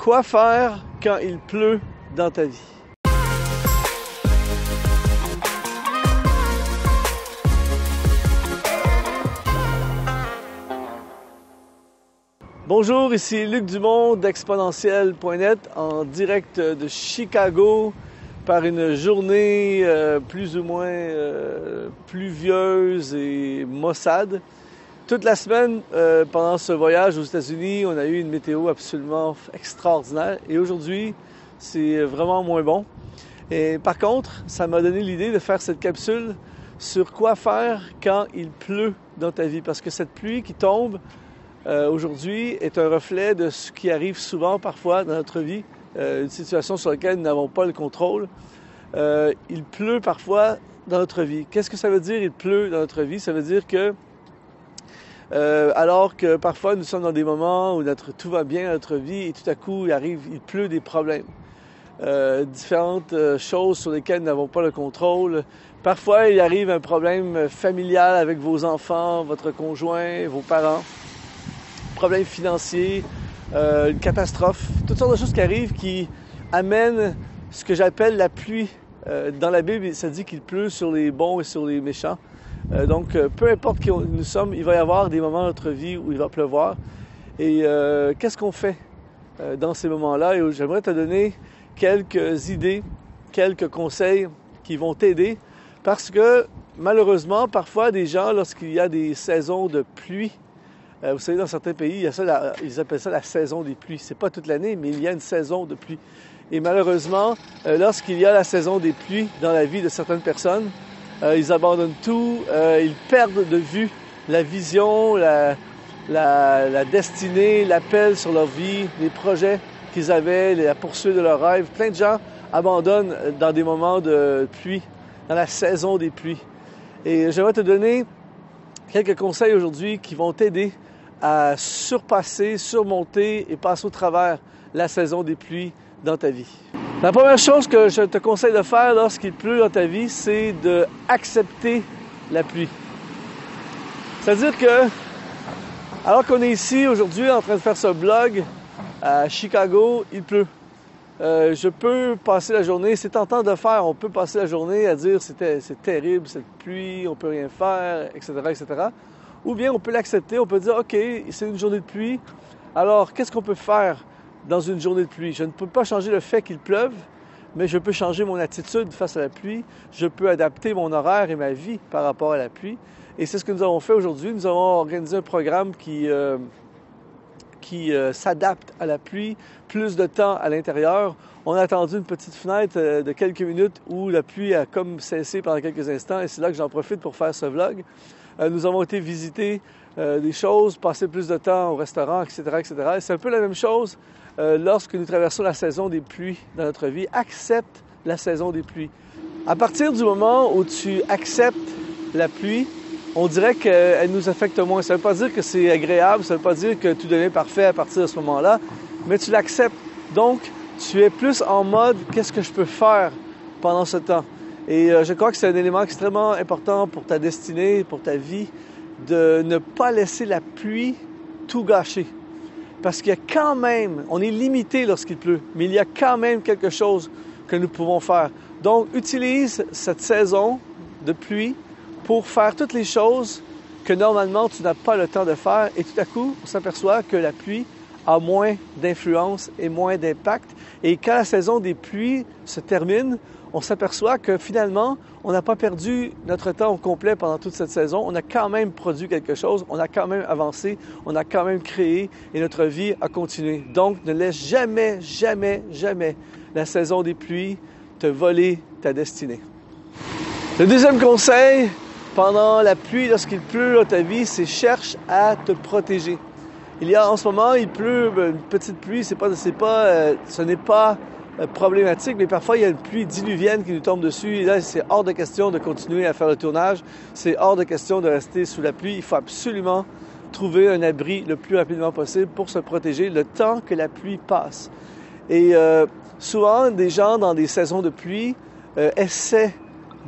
Quoi faire quand il pleut dans ta vie? Bonjour, ici Luc Dumont d'Exponentiel.net en direct de Chicago par une journée plus ou moins pluvieuse et maussade. Toute la semaine, pendant ce voyage aux États-Unis, on a eu une météo absolument extraordinaire et aujourd'hui, c'est vraiment moins bon. Et par contre, ça m'a donné l'idée de faire cette capsule sur quoi faire quand il pleut dans ta vie. Parce que cette pluie qui tombe aujourd'hui est un reflet de ce qui arrive souvent parfois dans notre vie, une situation sur laquelle nous n'avons pas le contrôle. Il pleut parfois dans notre vie. Qu'est-ce que ça veut dire, il pleut dans notre vie? Ça veut dire que alors que parfois nous sommes dans des moments où tout va bien dans notre vie et tout à coup il pleut des problèmes. Différentes choses sur lesquelles nous n'avons pas le contrôle. Parfois il arrive un problème familial avec vos enfants, votre conjoint, vos parents, problème financier, une catastrophe, toutes sortes de choses qui arrivent qui amènent ce que j'appelle la pluie. Dans la Bible, ça dit qu'il pleut sur les bons et sur les méchants. Donc, peu importe qui nous sommes, il va y avoir des moments dans notre vie où il va pleuvoir. Et qu'est-ce qu'on fait dans ces moments-là? Et j'aimerais te donner quelques idées, quelques conseils qui vont t'aider. Parce que, malheureusement, parfois, des gens, lorsqu'il y a des saisons de pluie, vous savez, dans certains pays, il y a ça, ils appellent ça la saison des pluies. C'est pas toute l'année, mais il y a une saison de pluie. Et malheureusement, lorsqu'il y a la saison des pluies dans la vie de certaines personnes, ils abandonnent tout, ils perdent de vue la vision, la destinée, l'appel sur leur vie, les projets qu'ils avaient, la poursuite de leurs rêves. Plein de gens abandonnent dans des moments de pluie, dans la saison des pluies. Et j'aimerais te donner quelques conseils aujourd'hui qui vont t'aider à surmonter et passer au travers la saison des pluies dans ta vie. La première chose que je te conseille de faire lorsqu'il pleut dans ta vie, c'est d'accepter la pluie. C'est-à-dire que, alors qu'on est ici aujourd'hui en train de faire ce blog à Chicago, il pleut. Je peux passer la journée, c'est tentant de faire, on peut passer la journée à dire c'est terrible cette pluie, on peut rien faire, etc., etc. Ou bien on peut l'accepter, on peut dire ok, c'est une journée de pluie, alors qu'est-ce qu'on peut faire dans une journée de pluie? Je ne peux pas changer le fait qu'il pleuve, mais je peux changer mon attitude face à la pluie, je peux adapter mon horaire et ma vie par rapport à la pluie. Et c'est ce que nous avons fait aujourd'hui, nous avons organisé un programme qui s'adapte à la pluie, plus de temps à l'intérieur. On a attendu une petite fenêtre de quelques minutes où la pluie a comme cessé pendant quelques instants et c'est là que j'en profite pour faire ce vlog. Nous avons été visiter des choses, passer plus de temps au restaurant, etc., etc. Et c'est un peu la même chose lorsque nous traversons la saison des pluies dans notre vie. Accepte la saison des pluies. À partir du moment où tu acceptes la pluie, on dirait qu'elle nous affecte moins. Ça ne veut pas dire que c'est agréable, ça ne veut pas dire que tout devient parfait à partir de ce moment-là, mais tu l'acceptes. Donc, tu es plus en mode « qu'est-ce que je peux faire pendant ce temps ?» Et je crois que c'est un élément extrêmement important pour ta destinée, pour ta vie, de ne pas laisser la pluie tout gâcher. Parce qu'il y a quand même, on est limité lorsqu'il pleut, mais il y a quand même quelque chose que nous pouvons faire. Donc, utilise cette saison de pluie pour faire toutes les choses que normalement tu n'as pas le temps de faire et tout à coup, on s'aperçoit que la pluie a moins d'influence et moins d'impact. Et quand la saison des pluies se termine, on s'aperçoit que finalement, on n'a pas perdu notre temps au complet pendant toute cette saison. On a quand même produit quelque chose, on a quand même avancé, on a quand même créé et notre vie a continué. Donc, ne laisse jamais, jamais, jamais la saison des pluies te voler ta destinée. Le deuxième conseil, pendant la pluie, lorsqu'il pleut dans ta vie, c'est cherche à te protéger. Il y a en ce moment, il pleut, une petite pluie, ce n'est pas problématique, mais parfois il y a une pluie diluvienne qui nous tombe dessus et là, c'est hors de question de continuer à faire le tournage, c'est hors de question de rester sous la pluie. Il faut absolument trouver un abri le plus rapidement possible pour se protéger le temps que la pluie passe. Et souvent, des gens dans des saisons de pluie essaient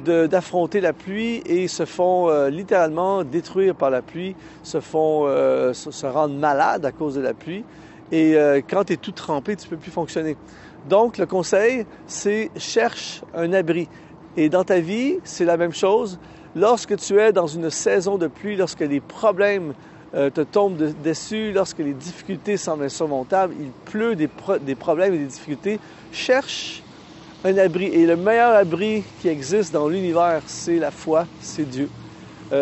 d'affronter la pluie et se font littéralement détruire par la pluie, se rendent malades à cause de la pluie. Et quand tu es tout trempé, tu ne peux plus fonctionner. Donc, le conseil, c'est cherche un abri. Et dans ta vie, c'est la même chose. Lorsque tu es dans une saison de pluie, lorsque les problèmes te tombent dessus, lorsque les difficultés semblent insurmontables, il pleut des problèmes et des difficultés, cherche un abri. Et le meilleur abri qui existe dans l'univers, c'est la foi, c'est Dieu.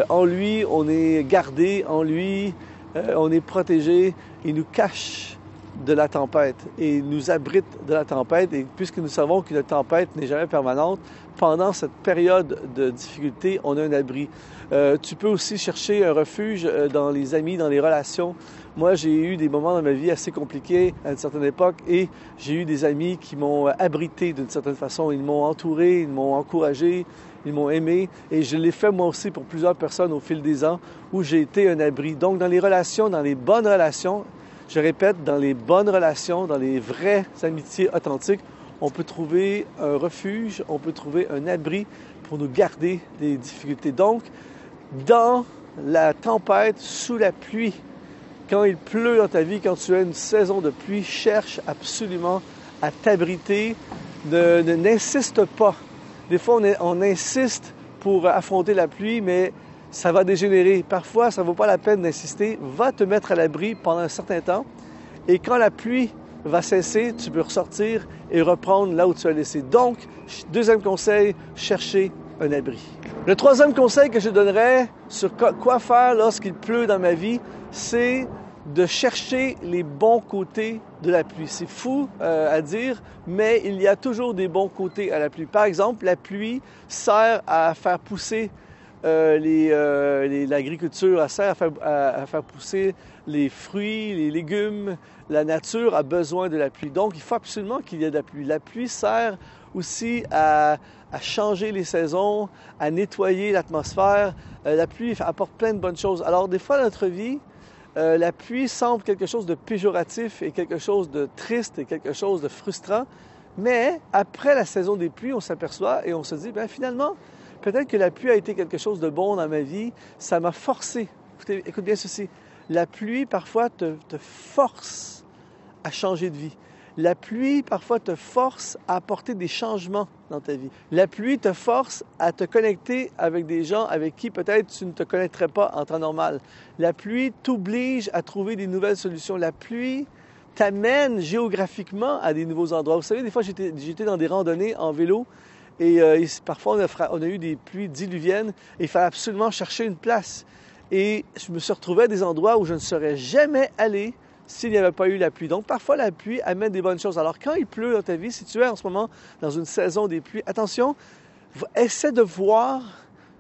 En lui, on est gardé, en lui, on est protégé. Il nous cache de la tempête et nous abrite de la tempête. Et puisque nous savons qu'une tempête n'est jamais permanente, pendant cette période de difficulté, on a un abri. Tu peux aussi chercher un refuge dans les amis, dans les relations. Moi, j'ai eu des moments dans ma vie assez compliqués à une certaine époque et j'ai eu des amis qui m'ont abrité d'une certaine façon. Ils m'ont entouré, ils m'ont encouragé, ils m'ont aimé et je l'ai fait moi aussi pour plusieurs personnes au fil des ans où j'ai été un abri. Donc, dans les relations, dans les bonnes relations, je répète, dans les bonnes relations, dans les vraies amitiés authentiques, on peut trouver un refuge, on peut trouver un abri pour nous garder des difficultés. Donc, dans la tempête, sous la pluie, quand il pleut dans ta vie, quand tu as une saison de pluie, cherche absolument à t'abriter. N'insiste pas. Des fois, on insiste pour affronter la pluie, mais ça va dégénérer. Parfois, ça ne vaut pas la peine d'insister. Va te mettre à l'abri pendant un certain temps. Et quand la pluie va cesser, tu peux ressortir et reprendre là où tu as laissé. Donc, deuxième conseil, chercher un abri. Le troisième conseil que je donnerais sur quoi faire lorsqu'il pleut dans ma vie, c'est de chercher les bons côtés de la pluie. C'est fou à dire, mais il y a toujours des bons côtés à la pluie. Par exemple, la pluie sert à faire pousser l'agriculture, elle sert à faire pousser les fruits, les légumes. La nature a besoin de la pluie. Donc, il faut absolument qu'il y ait de la pluie. La pluie sert aussi à changer les saisons, à nettoyer l'atmosphère. La pluie apporte plein de bonnes choses. Alors, des fois, dans notre vie, la pluie semble quelque chose de péjoratif et quelque chose de triste et quelque chose de frustrant. Mais après la saison des pluies, on s'aperçoit et on se dit, bien finalement, peut-être que la pluie a été quelque chose de bon dans ma vie. Ça m'a forcé. Écoute bien ceci. La pluie, parfois, te force à changer de vie. La pluie, parfois, te force à apporter des changements dans ta vie. La pluie te force à te connecter avec des gens avec qui peut-être tu ne te connaîtrais pas en temps normal. La pluie t'oblige à trouver des nouvelles solutions. La pluie t'amène géographiquement à des nouveaux endroits. Vous savez, des fois, j'étais dans des randonnées en vélo et parfois, on a eu des pluies diluviennes et il fallait absolument chercher une place. Et je me suis retrouvé à des endroits où je ne serais jamais allé s'il n'y avait pas eu la pluie. Donc, parfois, la pluie amène des bonnes choses. Alors, quand il pleut dans ta vie, si tu es en ce moment dans une saison des pluies, attention, essaie de voir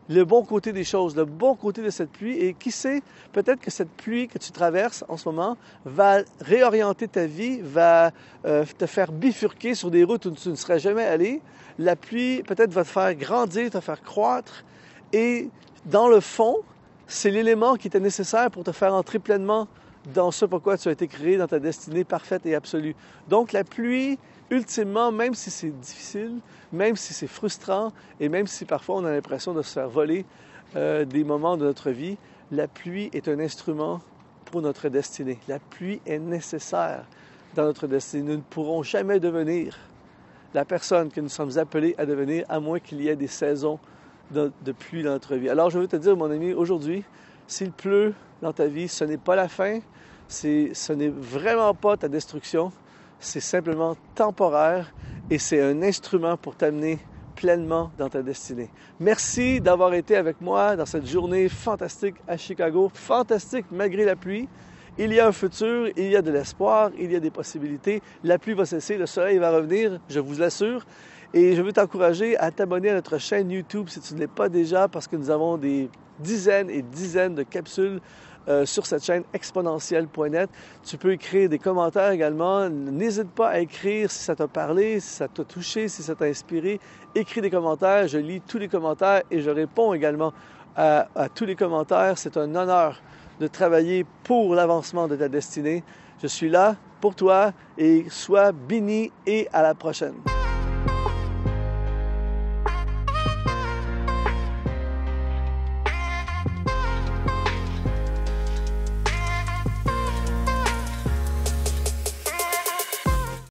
le bon côté des choses, le bon côté de cette pluie. Et qui sait, peut-être que cette pluie que tu traverses en ce moment va réorienter ta vie, va te faire bifurquer sur des routes où tu ne serais jamais allé. La pluie, peut-être, va te faire grandir, te faire croître. Et dans le fond, c'est l'élément qui était nécessaire pour te faire entrer pleinement dans ce pourquoi tu as été créé, dans ta destinée parfaite et absolue. Donc, la pluie, ultimement, même si c'est difficile, même si c'est frustrant, et même si parfois on a l'impression de se faire voler des moments de notre vie, la pluie est un instrument pour notre destinée. La pluie est nécessaire dans notre destinée. Nous ne pourrons jamais devenir la personne que nous sommes appelés à devenir, à moins qu'il y ait des saisons de pluie dans notre vie. Alors, je veux te dire, mon ami, aujourd'hui, s'il pleut dans ta vie, ce n'est pas la fin, ce n'est vraiment pas ta destruction, c'est simplement temporaire et c'est un instrument pour t'amener pleinement dans ta destinée. Merci d'avoir été avec moi dans cette journée fantastique à Chicago, fantastique malgré la pluie. Il y a un futur, il y a de l'espoir, il y a des possibilités. La pluie va cesser, le soleil va revenir, je vous l'assure. Et je veux t'encourager à t'abonner à notre chaîne YouTube si tu ne l'es pas déjà, parce que nous avons des dizaines et dizaines de capsules sur cette chaîne exponentielle.net. Tu peux écrire des commentaires également. N'hésite pas à écrire si ça t'a parlé, si ça t'a touché, si ça t'a inspiré. Écris des commentaires, je lis tous les commentaires et je réponds également à tous les commentaires. C'est un honneur de travailler pour l'avancement de ta destinée. Je suis là pour toi et sois béni et à la prochaine.